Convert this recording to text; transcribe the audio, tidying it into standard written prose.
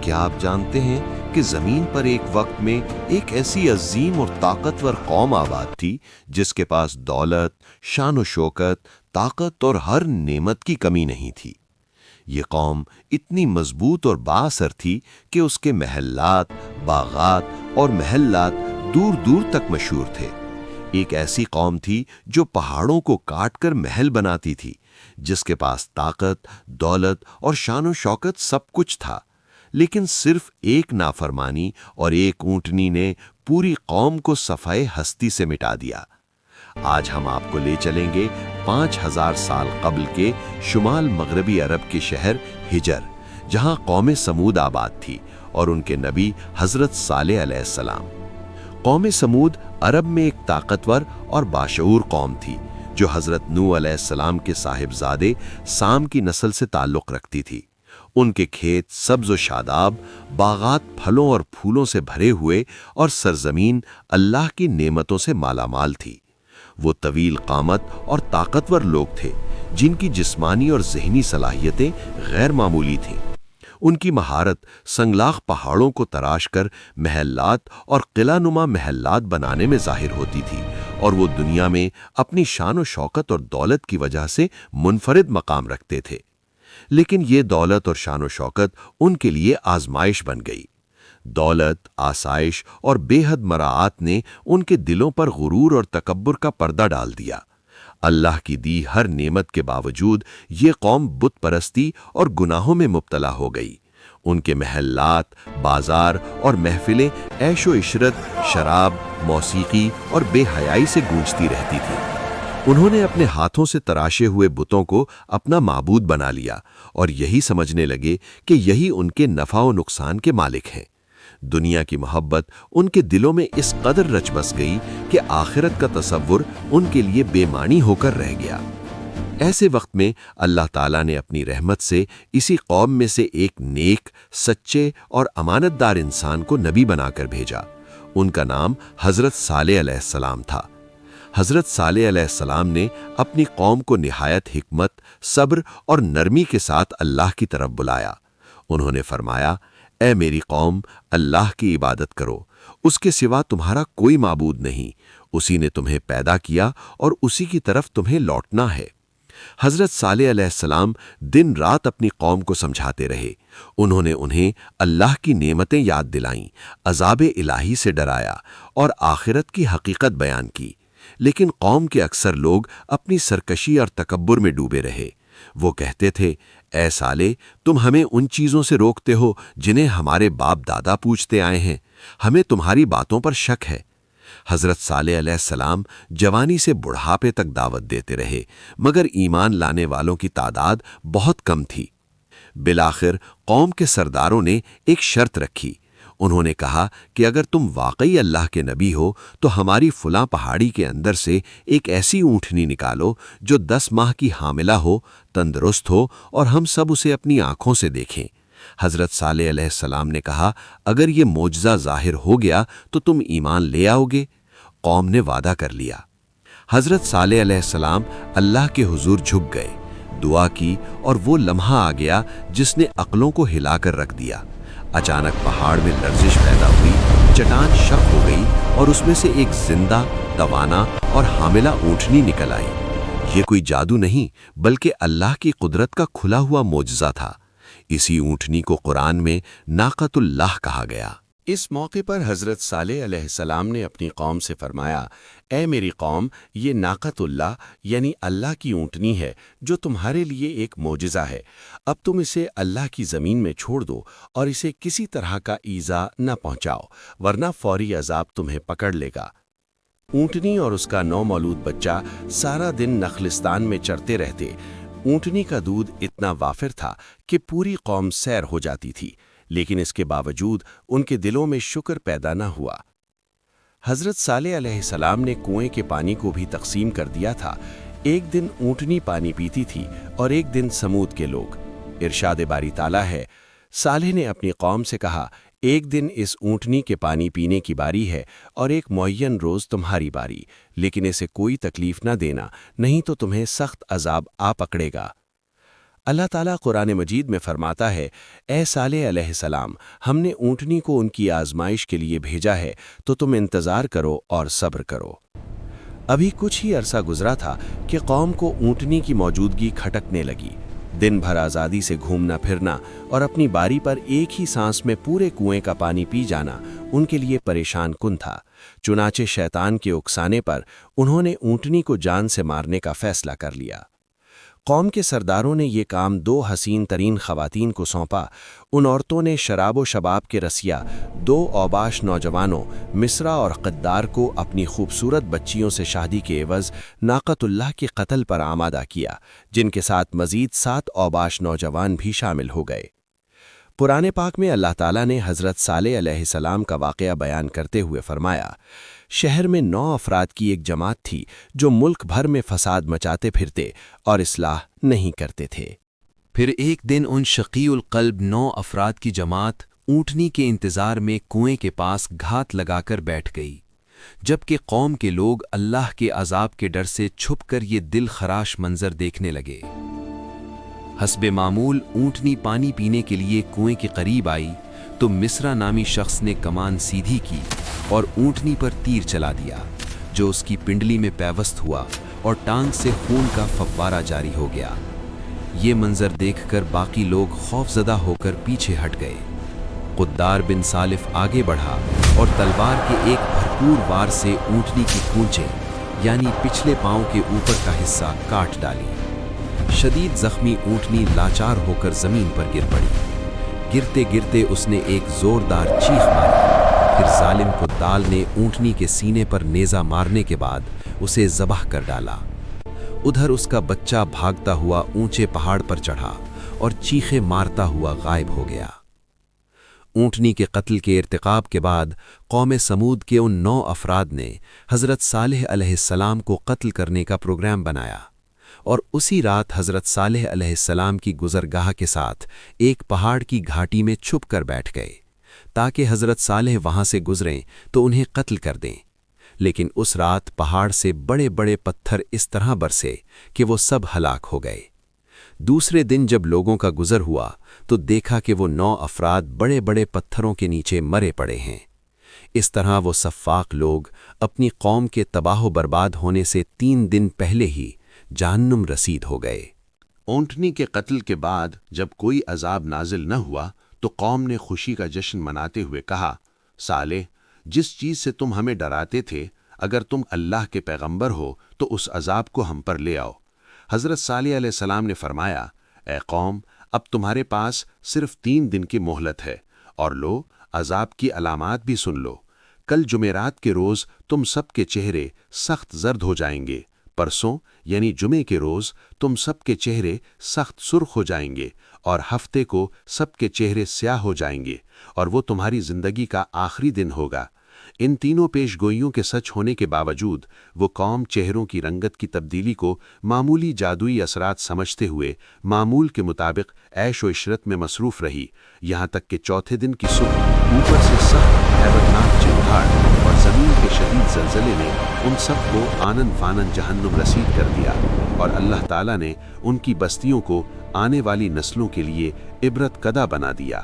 کیا آپ جانتے ہیں کہ زمین پر ایک وقت میں ایک ایسی عظیم اور طاقتور قوم آباد تھی جس کے پاس دولت، شان و شوکت، طاقت اور ہر نعمت کی کمی نہیں تھی۔ یہ قوم اتنی مضبوط اور بااثر تھی کہ اس کے محلات، باغات اور محلات دور دور تک مشہور تھے۔ ایک ایسی قوم تھی جو پہاڑوں کو کاٹ کر محل بناتی تھی، جس کے پاس طاقت، دولت اور شان و شوکت سب کچھ تھا، لیکن صرف ایک نافرمانی اور ایک اونٹنی نے پوری قوم کو صفحۂ ہستی سے مٹا دیا۔ آج ہم آپ کو لے چلیں گے 5000 سال قبل کے شمال مغربی عرب کے شہر ہجر، جہاں قوم سمود آباد تھی اور ان کے نبی حضرت صالح علیہ السلام۔ قوم سمود عرب میں ایک طاقتور اور باشعور قوم تھی جو حضرت نوح علیہ السلام کے صاحبزادے سام کی نسل سے تعلق رکھتی تھی۔ ان کے کھیت سبز و شاداب، باغات پھلوں اور پھولوں سے بھرے ہوئے اور سرزمین اللہ کی نعمتوں سے مالا مال تھی۔ وہ طویل قامت اور طاقتور لوگ تھے جن کی جسمانی اور ذہنی صلاحیتیں غیر معمولی تھیں۔ ان کی مہارت سنگلاخ پہاڑوں کو تراش کر محلات اور قلعہ نما محلات بنانے میں ظاہر ہوتی تھی، اور وہ دنیا میں اپنی شان و شوکت اور دولت کی وجہ سے منفرد مقام رکھتے تھے۔ لیکن یہ دولت اور شان و شوکت ان کے لیے آزمائش بن گئی۔ دولت، آسائش اور بے حد مراعات نے ان کے دلوں پر غرور اور تکبر کا پردہ ڈال دیا۔ اللہ کی دی ہر نعمت کے باوجود یہ قوم بت پرستی اور گناہوں میں مبتلا ہو گئی۔ ان کے محلات، بازار اور محفلیں عیش و عشرت، شراب، موسیقی اور بے حیائی سے گونجتی رہتی تھیں۔ انہوں نے اپنے ہاتھوں سے تراشے ہوئے بتوں کو اپنا معبود بنا لیا اور یہی سمجھنے لگے کہ یہی ان کے نفع و نقصان کے مالک ہیں۔ دنیا کی محبت ان کے دلوں میں اس قدر رچ بس گئی کہ آخرت کا تصور ان کے لیے بے معنی ہو کر رہ گیا۔ ایسے وقت میں اللہ تعالیٰ نے اپنی رحمت سے اسی قوم میں سے ایک نیک، سچے اور امانت دار انسان کو نبی بنا کر بھیجا۔ ان کا نام حضرت صالح علیہ السلام تھا۔ حضرت صالح علیہ السلام نے اپنی قوم کو نہایت حکمت، صبر اور نرمی کے ساتھ اللہ کی طرف بلایا۔ انہوں نے فرمایا، اے میری قوم، اللہ کی عبادت کرو، اس کے سوا تمہارا کوئی معبود نہیں، اسی نے تمہیں پیدا کیا اور اسی کی طرف تمہیں لوٹنا ہے۔ حضرت صالح علیہ السلام دن رات اپنی قوم کو سمجھاتے رہے۔ انہوں نے انہیں اللہ کی نعمتیں یاد دلائیں، عذاب الہی سے ڈرایا اور آخرت کی حقیقت بیان کی، لیکن قوم کے اکثر لوگ اپنی سرکشی اور تکبر میں ڈوبے رہے۔ وہ کہتے تھے، اے صالح، تم ہمیں ان چیزوں سے روکتے ہو جنہیں ہمارے باپ دادا پوچھتے آئے ہیں، ہمیں تمہاری باتوں پر شک ہے۔ حضرت صالح علیہ السلام جوانی سے بڑھاپے تک دعوت دیتے رہے، مگر ایمان لانے والوں کی تعداد بہت کم تھی۔ بالآخر قوم کے سرداروں نے ایک شرط رکھی۔ انہوں نے کہا کہ اگر تم واقعی اللہ کے نبی ہو تو ہماری فلاں پہاڑی کے اندر سے ایک ایسی اونٹنی نکالو جو 10 ماہ کی حاملہ ہو، تندرست ہو اور ہم سب اسے اپنی آنکھوں سے دیکھیں۔ حضرت صالح علیہ السلام نے کہا، اگر یہ معجزہ ظاہر ہو گیا تو تم ایمان لے آؤ گے؟ قوم نے وعدہ کر لیا۔ حضرت صالح علیہ السلام اللہ کے حضور جھک گئے، دعا کی اور وہ لمحہ آ گیا جس نے عقلوں کو ہلا کر رکھ دیا۔ اچانک پہاڑ میں لرزش پیدا ہوئی، چٹان شق ہو گئی اور اس میں سے ایک زندہ، توانا اور حاملہ اونٹنی نکل آئی۔ یہ کوئی جادو نہیں بلکہ اللہ کی قدرت کا کھلا ہوا معجزہ تھا۔ اسی اونٹنی کو قرآن میں ناقۃ اللہ کہا گیا۔ اس موقع پر حضرت صالح علیہ السلام نے اپنی قوم سے فرمایا، اے میری قوم، یہ ناقۃ اللہ یعنی اللہ کی اونٹنی ہے جو تمہارے لیے ایک معجزہ ہے۔ اب تم اسے اللہ کی زمین میں چھوڑ دو اور اسے کسی طرح کا ایذا نہ پہنچاؤ، ورنہ فوری عذاب تمہیں پکڑ لے گا۔ اونٹنی اور اس کا نومولود بچہ سارا دن نخلستان میں چرتے رہتے۔ اونٹنی کا دودھ اتنا وافر تھا کہ پوری قوم سیر ہو جاتی تھی، لیکن اس کے باوجود ان کے دلوں میں شکر پیدا نہ ہوا۔ حضرت صالح علیہ السلام نے کنویں کے پانی کو بھی تقسیم کر دیا تھا۔ ایک دن اونٹنی پانی پیتی تھی اور ایک دن سمود کے لوگ۔ ارشاد باری تعالیٰ ہے، صالح نے اپنی قوم سے کہا، ایک دن اس اونٹنی کے پانی پینے کی باری ہے اور ایک معین روز تمہاری باری، لیکن اسے کوئی تکلیف نہ دینا، نہیں تو تمہیں سخت عذاب آ پکڑے گا۔ اللہ تعالیٰ قرآن مجید میں فرماتا ہے، اے صالح علیہ السلام، ہم نے اونٹنی کو ان کی آزمائش کے لیے بھیجا ہے، تو تم انتظار کرو اور صبر کرو۔ ابھی کچھ ہی عرصہ گزرا تھا کہ قوم کو اونٹنی کی موجودگی کھٹکنے لگی۔ دن بھر آزادی سے گھومنا پھرنا اور اپنی باری پر ایک ہی سانس میں پورے کنویں کا پانی پی جانا ان کے لیے پریشان کن تھا۔ چنانچہ شیطان کے اکسانے پر انہوں نے اونٹنی کو جان سے مارنے کا فیصلہ کر لیا۔ قوم کے سرداروں نے یہ کام 2 حسین ترین خواتین کو سونپا۔ ان عورتوں نے شراب و شباب کے رسیا 2 اوباش نوجوانوں مصرع اور قدار کو اپنی خوبصورت بچیوں سے شادی کے عوض ناقۃ اللہ کے قتل پر آمادہ کیا، جن کے ساتھ مزید 7 اوباش نوجوان بھی شامل ہو گئے۔ قرآن پاک میں اللہ تعالیٰ نے حضرت صالح علیہ السلام کا واقعہ بیان کرتے ہوئے فرمایا، شہر میں 9 افراد کی ایک جماعت تھی جو ملک بھر میں فساد مچاتے پھرتے اور اصلاح نہیں کرتے تھے۔ پھر ایک دن ان شقی القلب 9 افراد کی جماعت اونٹنی کے انتظار میں کنویں کے پاس گھات لگا کر بیٹھ گئی، جبکہ قوم کے لوگ اللہ کے عذاب کے ڈر سے چھپ کر یہ دل خراش منظر دیکھنے لگے۔ حسب معمول اونٹنی پانی پینے کے لیے کنویں کے قریب آئی تو مصرع نامی شخص نے کمان سیدھی کی اور اونٹنی پر تیر چلا دیا، جو اس کی پنڈلی میں پیوست ہوا اور ٹانگ سے خون کا فوارہ جاری ہو گیا۔ یہ منظر دیکھ کر باقی لوگ خوفزدہ ہو کر پیچھے ہٹ گئے۔ قدار بن سالف آگے بڑھا اور تلوار کے ایک بھرپور وار سے اونٹنی کی پونچیں یعنی پچھلے پاؤں کے اوپر کا حصہ کاٹ ڈالی۔ شدید زخمی اونٹنی لاچار ہو کر زمین پر گر پڑی۔ گرتے گرتے اس نے ایک زوردار چیخ ماری، پھر ظالم قدال نے اونٹنی کے سینے پر نیزہ مارنے کے بعد اسے ذبح کر ڈالا۔ ادھر اس کا بچہ بھاگتا ہوا اونچے پہاڑ پر چڑھا اور چیخے مارتا ہوا غائب ہو گیا۔ اونٹنی کے قتل کے ارتکاب کے بعد قوم سمود کے ان 9 افراد نے حضرت صالح علیہ السلام کو قتل کرنے کا پروگرام بنایا اور اسی رات حضرت صالح علیہ السلام کی گزرگاہ کے ساتھ ایک پہاڑ کی گھاٹی میں چھپ کر بیٹھ گئے تاکہ حضرت صالح وہاں سے گزریں تو انہیں قتل کر دیں۔ لیکن اس رات پہاڑ سے بڑے بڑے پتھر اس طرح برسے کہ وہ سب ہلاک ہو گئے۔ دوسرے دن جب لوگوں کا گزر ہوا تو دیکھا کہ وہ 9 افراد بڑے بڑے پتھروں کے نیچے مرے پڑے ہیں۔ اس طرح وہ سفاق لوگ اپنی قوم کے تباہ و برباد ہونے سے 3 دن پہلے ہی جہنم رسید ہو گئے۔ اونٹنی کے قتل کے بعد جب کوئی عذاب نازل نہ ہوا تو قوم نے خوشی کا جشن مناتے ہوئے کہا، صالح، جس چیز سے تم ہمیں ڈراتے تھے، اگر تم اللہ کے پیغمبر ہو تو اس عذاب کو ہم پر لے آؤ۔ حضرت صالح علیہ السلام نے فرمایا، اے قوم، اب تمہارے پاس صرف 3 دن کی مہلت ہے، اور لو عذاب کی علامات بھی سن لو۔ کل جمعرات کے روز تم سب کے چہرے سخت زرد ہو جائیں گے، پرسوں یعنی جمعے کے روز تم سب کے چہرے سخت سرخ ہو جائیں گے، اور ہفتے کو سب کے چہرے سیاہ ہو جائیں گے، اور وہ تمہاری زندگی کا آخری دن ہوگا۔ ان تینوں پیش گوئیوں کے سچ ہونے کے باوجود وہ قوم چہروں کی رنگت کی تبدیلی کو معمولی جادوئی اثرات سمجھتے ہوئے معمول کے مطابق عیش و عشرت میں مصروف رہی، یہاں تک کہ چوتھے دن کی صبح اوپر سے سخت ہیبتناک چنگھاڑ اور زمین کے شدید زلزلے نے ان سب کو آنن فانن جہنم رسید کر دیا، اور اللہ تعالیٰ نے ان کی بستیوں کو آنے والی نسلوں کے لیے عبرت قدہ بنا دیا۔